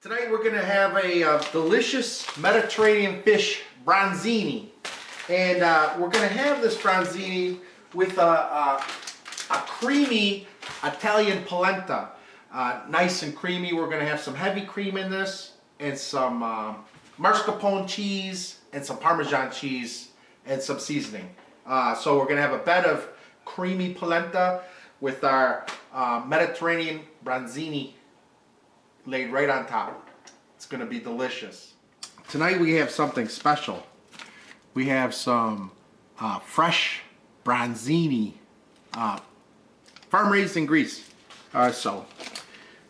Tonight we're going to have a delicious Mediterranean fish bronzini, and we're going to have this bronzini with a creamy Italian polenta. Nice and creamy. We're going to have some heavy cream in this, and some mascarpone cheese, and some Parmesan cheese, and some seasoning. So we're going to have a bed of creamy polenta with our Mediterranean bronzini laid right on top. It's going to be delicious. Tonight we have something special. We have some fresh bronzini, farm raised in Greece. So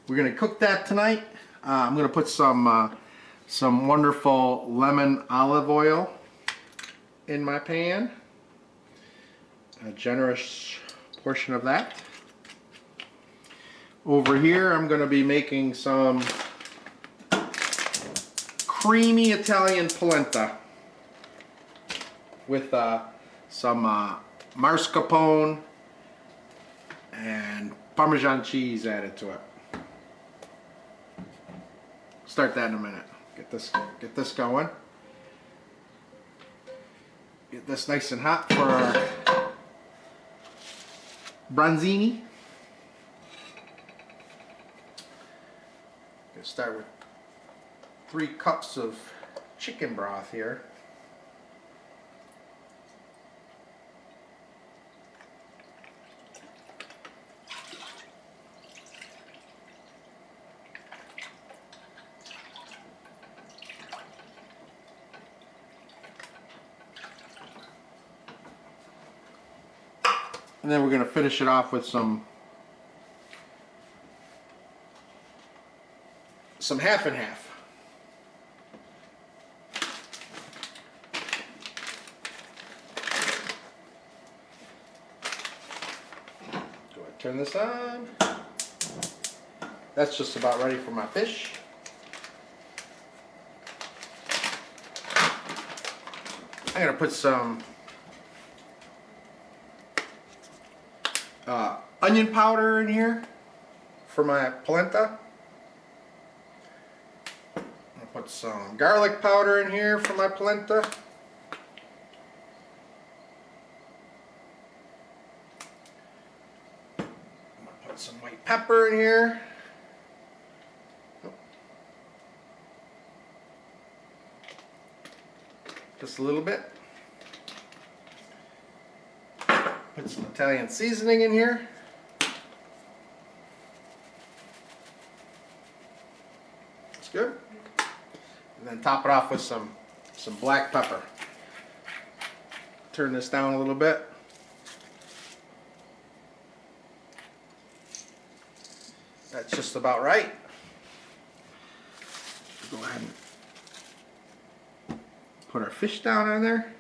we're going to cook that tonight. I'm going to put some wonderful lemon olive oil in my pan. A generous portion of that. Over here I'm going to be making some creamy Italian polenta with some mascarpone and Parmesan cheese added to it. Start that in a minute. Get this going. Get this nice and hot for our bronzini. Gonna start with 3 cups of chicken broth here. And then we're going to finish it off with some half and half. Go ahead, turn this on. That's just about ready for my fish. I'm going to put some onion powder in here for my polenta. I'll put some garlic powder in here for my polenta. I'm going to put some white pepper in here. Just a little bit. Put some Italian seasoning in here. That's good. And then top it off with some black pepper. Turn this down a little bit. That's just about right. Go ahead and put our fish down on there.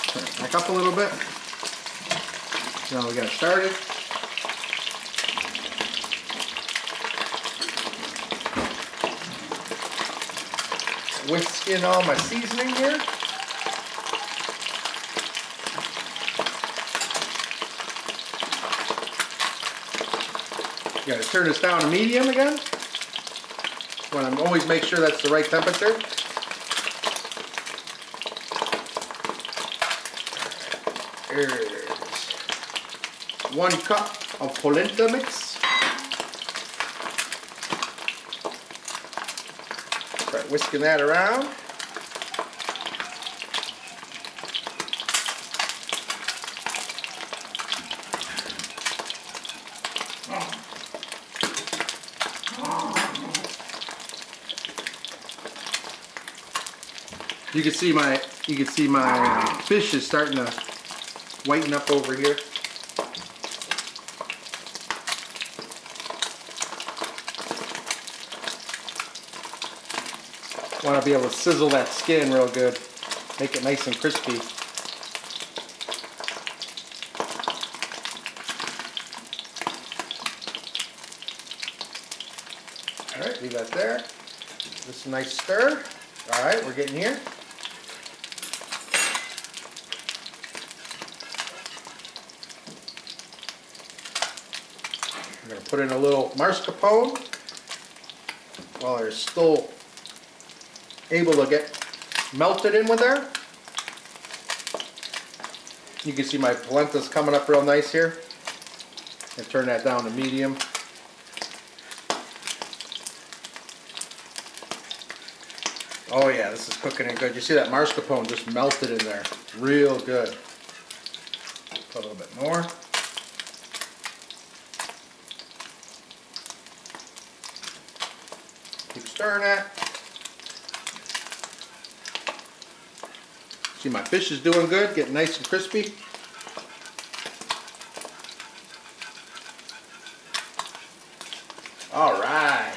Turn it back up a little bit. Now we got it started. Whisk in all my seasoning here. You gotta turn this down to medium again. Want to always make sure that's the right temperature. There's 1 cup of polenta mix. Start whisking that around. You can see my fish is starting to whiten up over here. Want to be able to sizzle that skin real good, make it nice and crispy. All right, leave that there. Just a nice stir. All right, we're getting here. I'm going to put in a little mascarpone while they're still able to get melted in with there. You can see my polenta's coming up real nice here. And turn that down to medium. Oh yeah, this is cooking in good. You see that mascarpone just melted in there. Real good. Put a little bit more. Keep stirring that. See, my fish is doing good, getting nice and crispy. All right.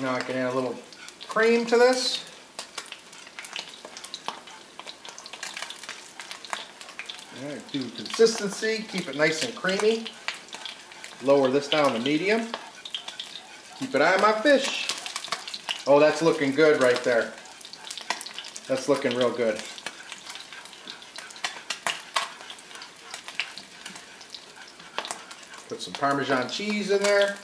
Now I can add a little cream to this. All right, do consistency, keep it nice and creamy. Lower this down to medium. Keep an eye on my fish. Oh, that's looking good right there. That's looking real good. Put some Parmesan cheese in there.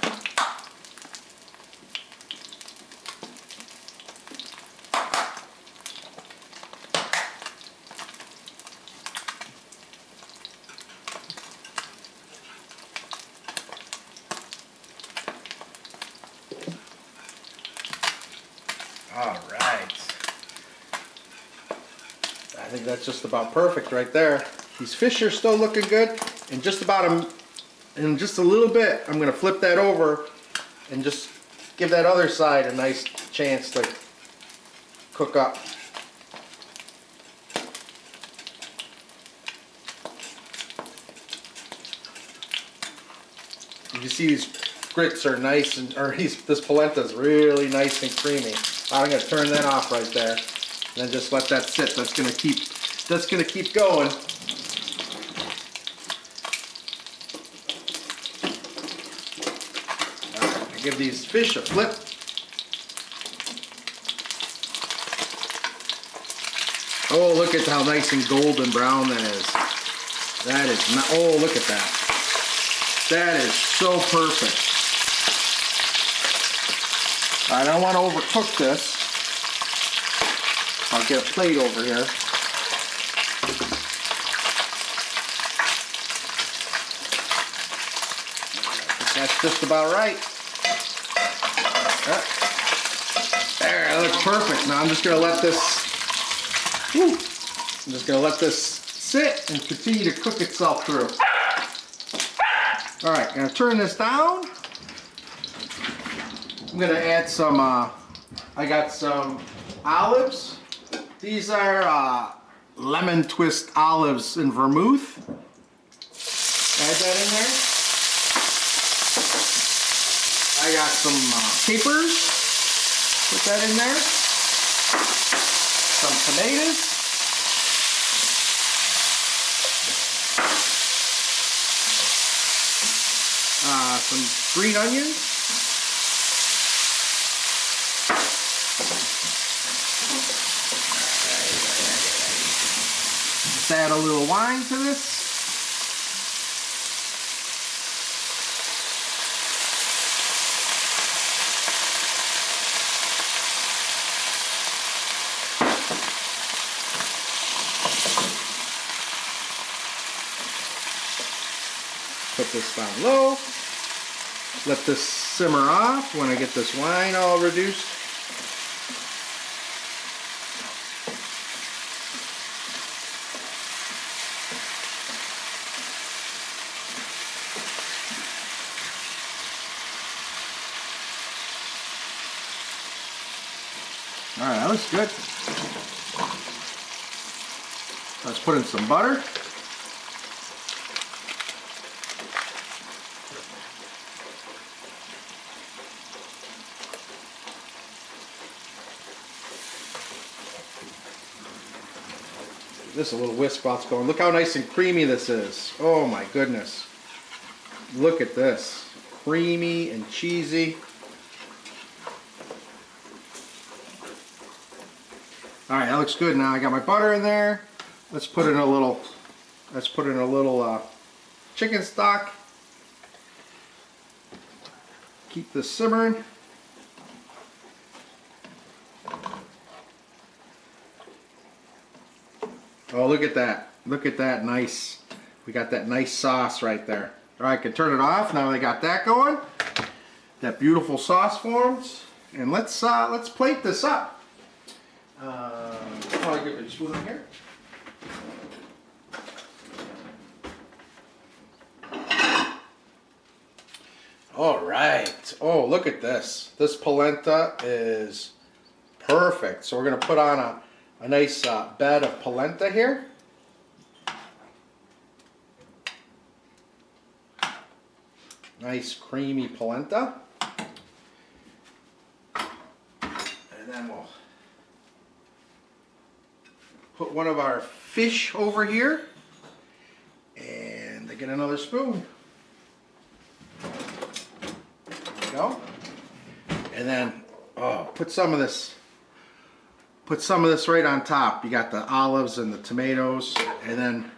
All right. I think that's just about perfect right there. These fish are still looking good, and just about in just a little bit, I'm going to flip that over and just give that other side a nice chance to cook up. You see these grits are nice, this polenta is really nice and creamy. I'm going to turn that off right there, and then just let that sit. That's going to keep going. All right, give these fish a flip. Oh, look at how nice and golden brown that is. That is not, oh, look at that. That is so perfect. I don't want to overcook this. I'll get a plate over here. That's just about right. There, that looks perfect. Now I'm just going to let this, I'm just going to let this sit and continue to cook itself through. All right, I'm going to turn this down. I'm going to add some, I got some olives. These are lemon twist olives in vermouth. Add that in there. I got some capers. Put that in there. Some tomatoes. Some green onions. Let's add a little wine to this. Put this down low. Let this simmer off when I get this wine all reduced. All right, that looks good. Let's put in some butter. This is a little whisk while it's going. Look how nice and creamy this is. Oh my goodness. Look at this. Creamy and cheesy. Alright, that looks good. Now I got my butter in there. Let's put in a little chicken stock. Keep this simmering. Oh, look at that. Look at that nice. We got that nice sauce right there. All right, I can turn it off. Now they got that going. That beautiful sauce forms. And let's plate this up. I'll give it a spoon in here. All right. Oh, look at this. This polenta is perfect. So we're going to put on a nice bed of polenta here. Nice creamy polenta. And then we'll put one of our fish over here. And get another spoon. There we go. And then put some of this right on top. You got the olives and the tomatoes, and then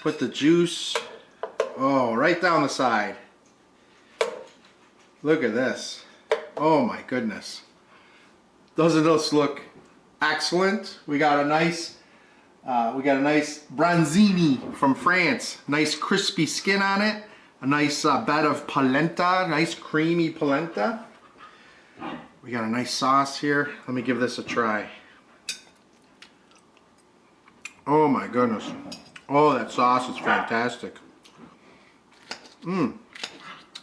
put the juice right down the side. Look at this. Oh my goodness. Doesn't this look excellent? We got a nice Bronzini from France. Nice crispy skin on it. A nice bed of polenta, nice creamy polenta. We got a nice sauce here. Let me give this a try. Oh my goodness. Oh, that sauce is fantastic.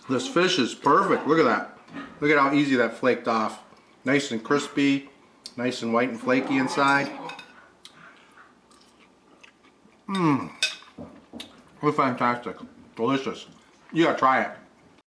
This fish is perfect. Look at that. Look at how easy that flaked off. Nice and crispy, nice and white and flaky inside. We're fantastic. Delicious. You gotta try it.